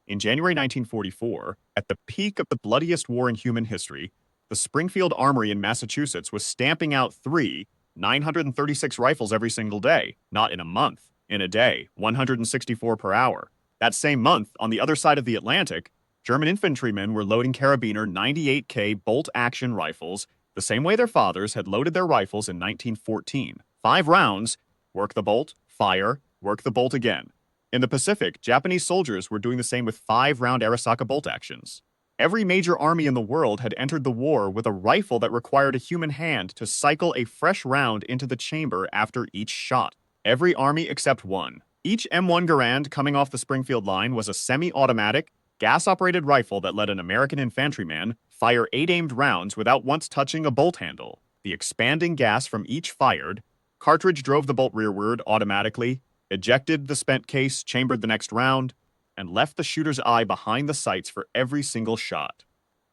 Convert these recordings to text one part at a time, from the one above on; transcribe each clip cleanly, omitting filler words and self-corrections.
In January 1944, at the peak of the bloodiest war in human history, the Springfield Armory in Massachusetts was stamping out 936 rifles every single day, not in a month, in a day, 164 per hour. That same month, on the other side of the Atlantic, German infantrymen were loading carabiner 98K bolt-action rifles the same way their fathers had loaded their rifles in 1914. 5 rounds, work the bolt, fire, work the bolt again. In the Pacific, Japanese soldiers were doing the same with 5-round Arisaka bolt actions. Every major army in the world had entered the war with a rifle that required a human hand to cycle a fresh round into the chamber after each shot. Every army except one. Each M1 Garand coming off the Springfield line was a semi-automatic, gas-operated rifle that let an American infantryman fire 8 aimed rounds without once touching a bolt handle. The expanding gas from each fired cartridge drove the bolt rearward automatically, ejected the spent case, chambered the next round, and left the shooter's eye behind the sights for every single shot.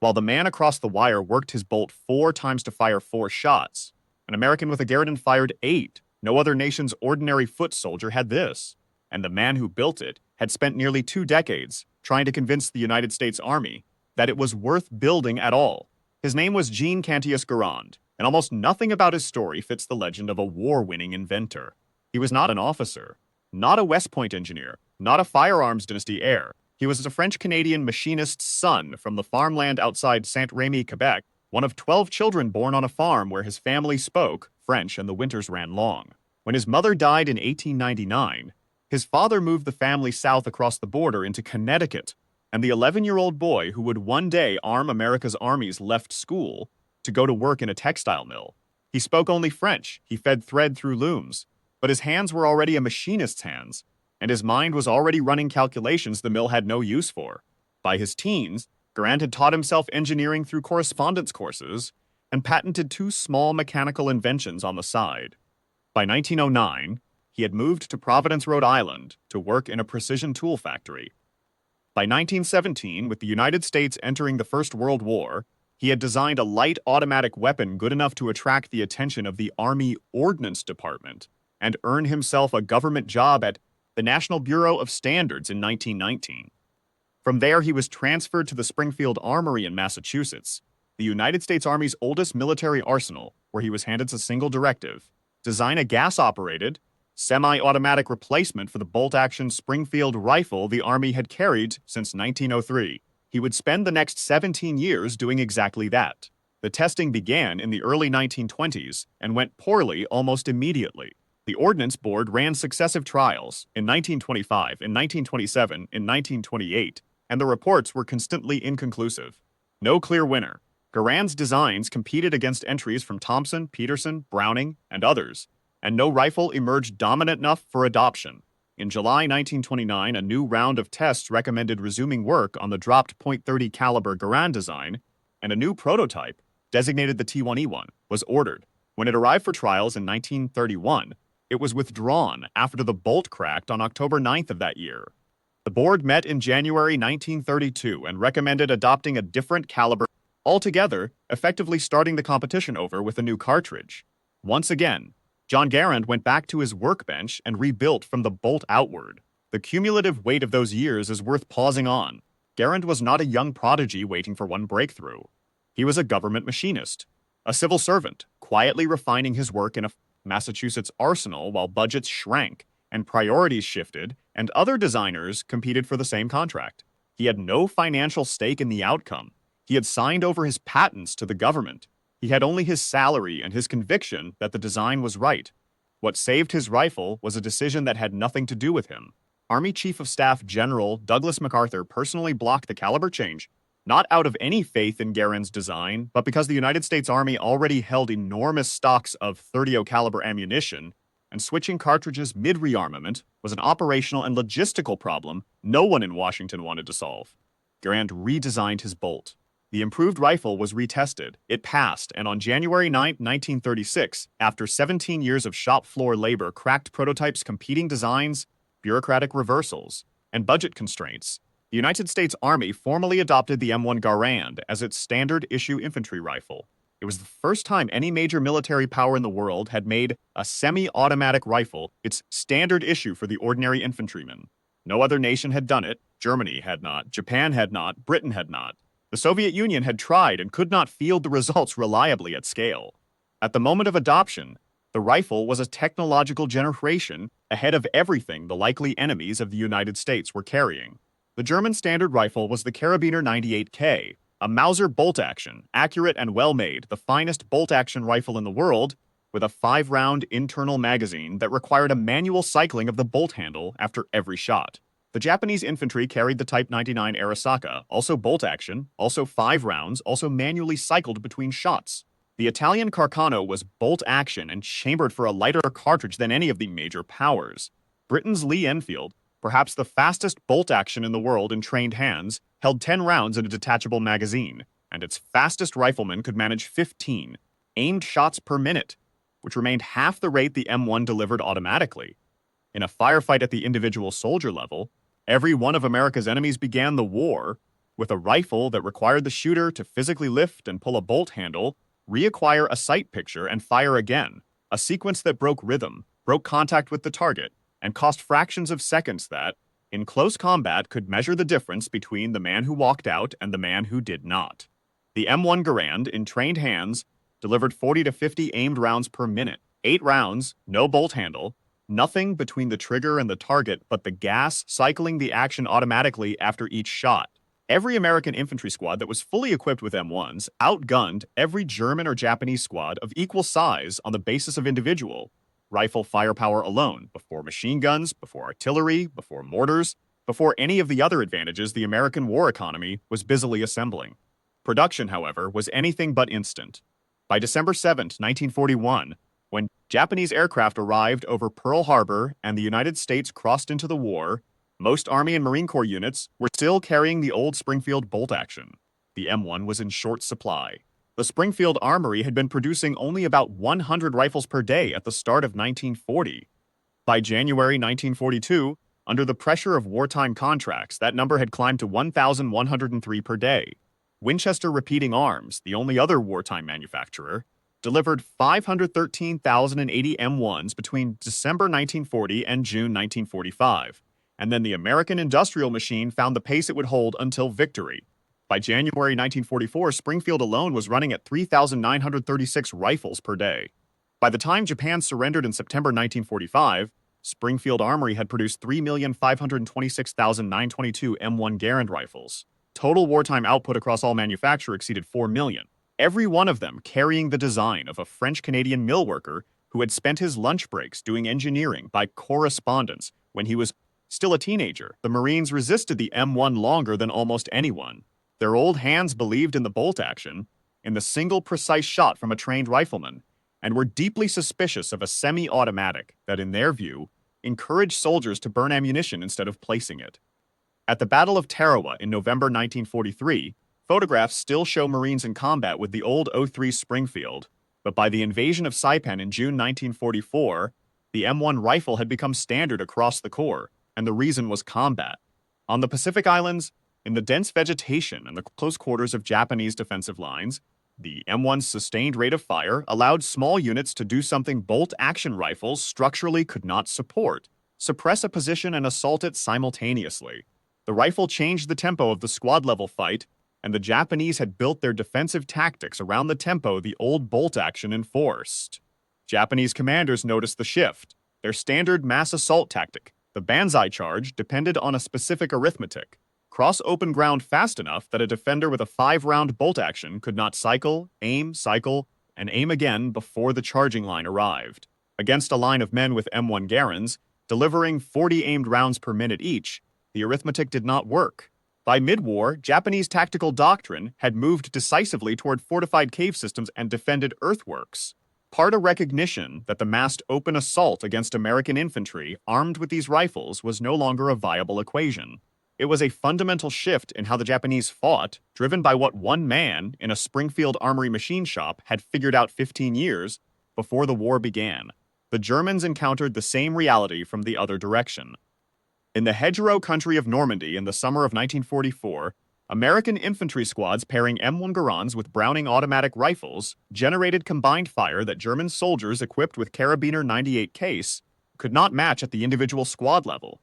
While the man across the wire worked his bolt 4 times to fire 4 shots, an American with a Garand fired 8. No other nation's ordinary foot soldier had this. And the man who built it had spent nearly 2 decades trying to convince the United States Army that it was worth building at all. His name was Jean Cantius Garand, and almost nothing about his story fits the legend of a war-winning inventor. He was not an officer, not a West Point engineer, not a firearms dynasty heir. He was a French-Canadian machinist's son from the farmland outside Saint-Rémy, Quebec, one of 12 children born on a farm where his family spoke French and the winters ran long. When his mother died in 1899, his father moved the family south across the border into Connecticut, and the 11-year-old boy who would one day arm America's armies left school to go to work in a textile mill. He spoke only French, he fed thread through looms, but his hands were already a machinist's hands, and his mind was already running calculations the mill had no use for. By his teens, Garand had taught himself engineering through correspondence courses and patented 2 small mechanical inventions on the side. By 1909, he had moved to Providence, Rhode Island to work in a precision tool factory. By 1917, with the United States entering the First World War, he had designed a light automatic weapon good enough to attract the attention of the Army Ordnance Department and earn himself a government job at the National Bureau of Standards in 1919. From there, he was transferred to the Springfield Armory in Massachusetts, the United States Army's oldest military arsenal, where he was handed a single directive: design a gas-operated, semi-automatic replacement for the bolt-action Springfield rifle the Army had carried since 1903. He would spend the next 17 years doing exactly that. The testing began in the early 1920s and went poorly almost immediately. The Ordnance Board ran successive trials in 1925, in 1927, in 1928, and the reports were consistently inconclusive. No clear winner. Garand's designs competed against entries from Thompson, Peterson, Browning, and others, and no rifle emerged dominant enough for adoption. In July 1929, a new round of tests recommended resuming work on the dropped .30 caliber Garand design, and a new prototype, designated the T1E1, was ordered. When it arrived for trials in 1931, it was withdrawn after the bolt cracked on October 9th of that year. The board met in January 1932 and recommended adopting a different caliber altogether, effectively starting the competition over with a new cartridge. Once again, John Garand went back to his workbench and rebuilt from the bolt outward. The cumulative weight of those years is worth pausing on. Garand was not a young prodigy waiting for one breakthrough. He was a government machinist, a civil servant, quietly refining his work in a Massachusetts arsenal while budgets shrank and priorities shifted and other designers competed for the same contract. He had no financial stake in the outcome. He had signed over his patents to the government. He had only his salary and his conviction that the design was right. What saved his rifle was a decision that had nothing to do with him. Army Chief of Staff General Douglas MacArthur personally blocked the caliber change, not out of any faith in Garand's design, but because the United States Army already held enormous stocks of .30 caliber ammunition, and switching cartridges mid-rearmament was an operational and logistical problem no one in Washington wanted to solve. Garand redesigned his bolt. The improved rifle was retested, it passed, and on January 9, 1936, after 17 years of shop floor labor, cracked prototypes, competing designs, bureaucratic reversals, and budget constraints, the United States Army formally adopted the M1 Garand as its standard issue infantry rifle. It was the first time any major military power in the world had made a semi-automatic rifle its standard issue for the ordinary infantryman. No other nation had done it, Germany had not, Japan had not, Britain had not. The Soviet Union had tried and could not field the results reliably at scale. At the moment of adoption, the rifle was a technological generation ahead of everything the likely enemies of the United States were carrying. The German standard rifle was the Karabiner 98K, a Mauser bolt-action, accurate and well-made, the finest bolt-action rifle in the world, with a 5-round internal magazine that required a manual cycling of the bolt handle after every shot. The Japanese infantry carried the Type 99 Arasaka, also bolt-action, also 5 rounds, also manually cycled between shots. The Italian Carcano was bolt-action and chambered for a lighter cartridge than any of the major powers. Britain's Lee Enfield, perhaps the fastest bolt-action in the world in trained hands, held 10 rounds in a detachable magazine, and its fastest rifleman could manage 15 aimed shots per minute, which remained half the rate the M1 delivered automatically. In a firefight at the individual soldier level, every one of America's enemies began the war with a rifle that required the shooter to physically lift and pull a bolt handle, reacquire a sight picture, and fire again, a sequence that broke rhythm, broke contact with the target, and cost fractions of seconds that, in close combat, could measure the difference between the man who walked out and the man who did not. The M1 Garand, in trained hands, delivered 40 to 50 aimed rounds per minute, 8 rounds, no bolt handle, nothing between the trigger and the target but the gas cycling the action automatically after each shot. Every American infantry squad that was fully equipped with M1s outgunned every German or Japanese squad of equal size on the basis of individual rifle firepower alone, before machine guns, before artillery, before mortars, before any of the other advantages the American war economy was busily assembling. Production, however, was anything but instant. By December 7, 1941, when Japanese aircraft arrived over Pearl Harbor and the United States crossed into the war, most Army and Marine Corps units were still carrying the old Springfield bolt-action. The M1 was in short supply. The Springfield Armory had been producing only about 100 rifles per day at the start of 1940. By January 1942, under the pressure of wartime contracts, that number had climbed to 1,103 per day. Winchester Repeating Arms, the only other wartime manufacturer, delivered 513,080 M1s between December 1940 and June 1945. And then the American industrial machine found the pace it would hold until victory. By January 1944, Springfield alone was running at 3,936 rifles per day. By the time Japan surrendered in September 1945, Springfield Armory had produced 3,526,922 M1 Garand rifles. Total wartime output across all manufacturers exceeded 4 million, every one of them carrying the design of a French-Canadian mill worker who had spent his lunch breaks doing engineering by correspondence when he was still a teenager. The Marines resisted the M1 longer than almost anyone. Their old hands believed in the bolt action, in the single precise shot from a trained rifleman, and were deeply suspicious of a semi-automatic that, in their view, encouraged soldiers to burn ammunition instead of placing it. At the Battle of Tarawa in November 1943, photographs still show Marines in combat with the old 03 Springfield, but by the invasion of Saipan in June 1944, the M1 rifle had become standard across the Corps, and the reason was combat. On the Pacific Islands, in the dense vegetation and the close quarters of Japanese defensive lines, the M1's sustained rate of fire allowed small units to do something bolt-action rifles structurally could not support: suppress a position and assault it simultaneously. The rifle changed the tempo of the squad-level fight, and the Japanese had built their defensive tactics around the tempo the old bolt-action enforced. Japanese commanders noticed the shift. Their standard mass assault tactic, the banzai charge, depended on a specific arithmetic: cross open ground fast enough that a defender with a 5-round bolt action could not cycle, and aim again before the charging line arrived. Against a line of men with M1 Garands, delivering 40 aimed rounds per minute each, the arithmetic did not work. By mid-war, Japanese tactical doctrine had moved decisively toward fortified cave systems and defended earthworks. Part a recognition that the massed open assault against American infantry armed with these rifles was no longer a viable equation. It was a fundamental shift in how the Japanese fought, driven by what one man in a Springfield Armory machine shop had figured out 15 years before the war began. The Germans encountered the same reality from the other direction. In the hedgerow country of Normandy in the summer of 1944, American infantry squads pairing M1 Garands with Browning automatic rifles generated combined fire that German soldiers equipped with Karabiner 98 case could not match at the individual squad level.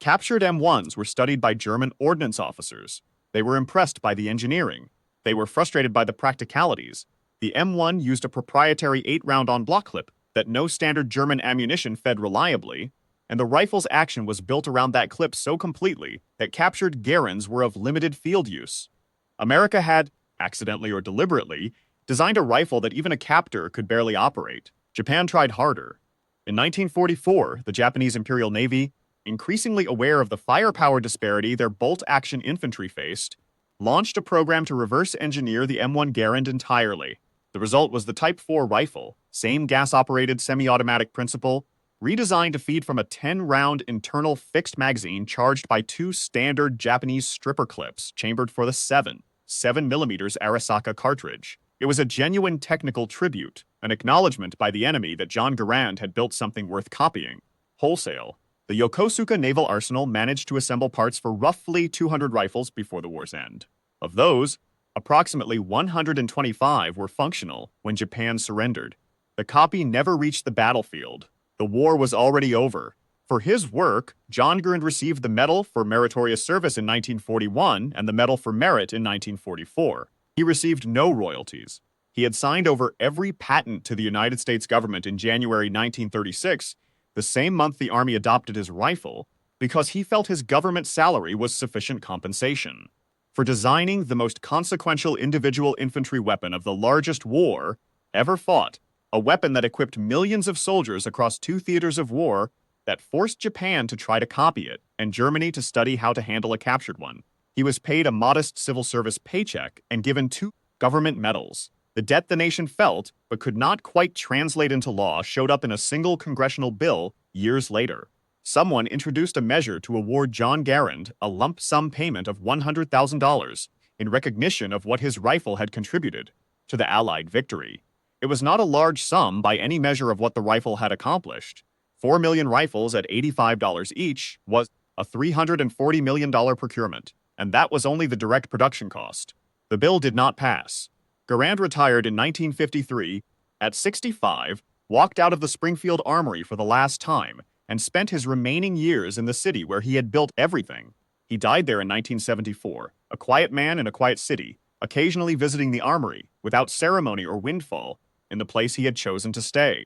Captured M1s were studied by German ordnance officers. They were impressed by the engineering. They were frustrated by the practicalities. The M1 used a proprietary 8-round en-bloc clip that no standard German ammunition fed reliably, and the rifle's action was built around that clip so completely that captured Garands were of limited field use. America had, accidentally or deliberately, designed a rifle that even a captor could barely operate. Japan tried harder. In 1944, the Japanese Imperial Navy, increasingly aware of the firepower disparity their bolt-action infantry faced, launched a program to reverse engineer the M1 Garand entirely. The result was the Type 4 rifle, same gas-operated semi-automatic principle, redesigned to feed from a 10-round internal fixed magazine charged by 2 standard Japanese stripper clips chambered for the 7mm Arisaka cartridge. It was a genuine technical tribute, an acknowledgement by the enemy that John Garand had built something worth copying. Wholesale, the Yokosuka Naval Arsenal managed to assemble parts for roughly 200 rifles before the war's end. Of those, approximately 125 were functional when Japan surrendered. The copy never reached the battlefield. The war was already over. For his work, John Garand received the Medal for Meritorious Service in 1941 and the Medal for Merit in 1944. He received no royalties. He had signed over every patent to the United States government in January 1936, the same month the Army adopted his rifle, because he felt his government salary was sufficient compensation. For designing the most consequential individual infantry weapon of the largest war ever fought, a weapon that equipped millions of soldiers across 2 theaters of war that forced Japan to try to copy it and Germany to study how to handle a captured one. He was paid a modest civil service paycheck and given 2 government medals. The debt the nation felt, but could not quite translate into law, showed up in a single congressional bill years later. Someone introduced a measure to award John Garand a lump sum payment of $100,000 in recognition of what his rifle had contributed to the Allied victory. It was not a large sum by any measure of what the rifle had accomplished. 4 million rifles at $85 each was a $340 million procurement, and that was only the direct production cost. The bill did not pass. Garand retired in 1953, at 65, walked out of the Springfield Armory for the last time, and spent his remaining years in the city where he had built everything. He died there in 1974, a quiet man in a quiet city, occasionally visiting the armory, without ceremony or windfall, in the place he had chosen to stay.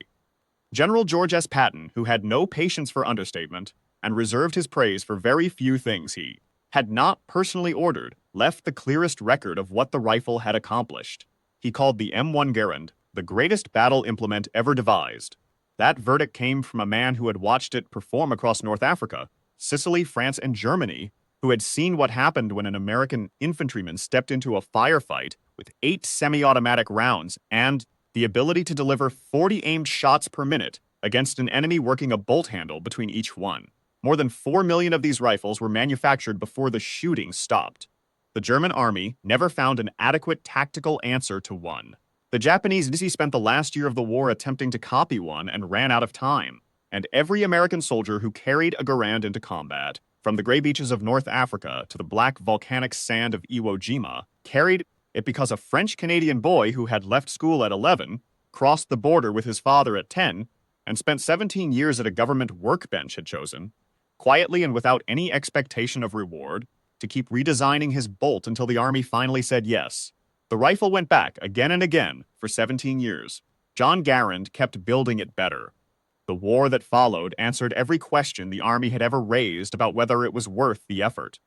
General George S. Patton, who had no patience for understatement, and reserved his praise for very few things he had not personally ordered, left the clearest record of what the rifle had accomplished. He called the M1 Garand the greatest battle implement ever devised. That verdict came from a man who had watched it perform across North Africa, Sicily, France, and Germany, who had seen what happened when an American infantryman stepped into a firefight with 8 semi-automatic rounds and the ability to deliver 40 aimed shots per minute against an enemy working a bolt handle between each one. More than 4 million of these rifles were manufactured before the shooting stopped. The German army never found an adequate tactical answer to one. The Japanese spent the last year of the war attempting to copy one and ran out of time. And every American soldier who carried a Garand into combat, from the gray beaches of North Africa to the black volcanic sand of Iwo Jima, carried it because a French-Canadian boy who had left school at 11, crossed the border with his father at 10, and spent 17 years at a government workbench had chosen, quietly and without any expectation of reward, to keep redesigning his bolt until the army finally said yes. The rifle went back again and again for 17 years. John Garand kept building it better. The war that followed answered every question the army had ever raised about whether it was worth the effort.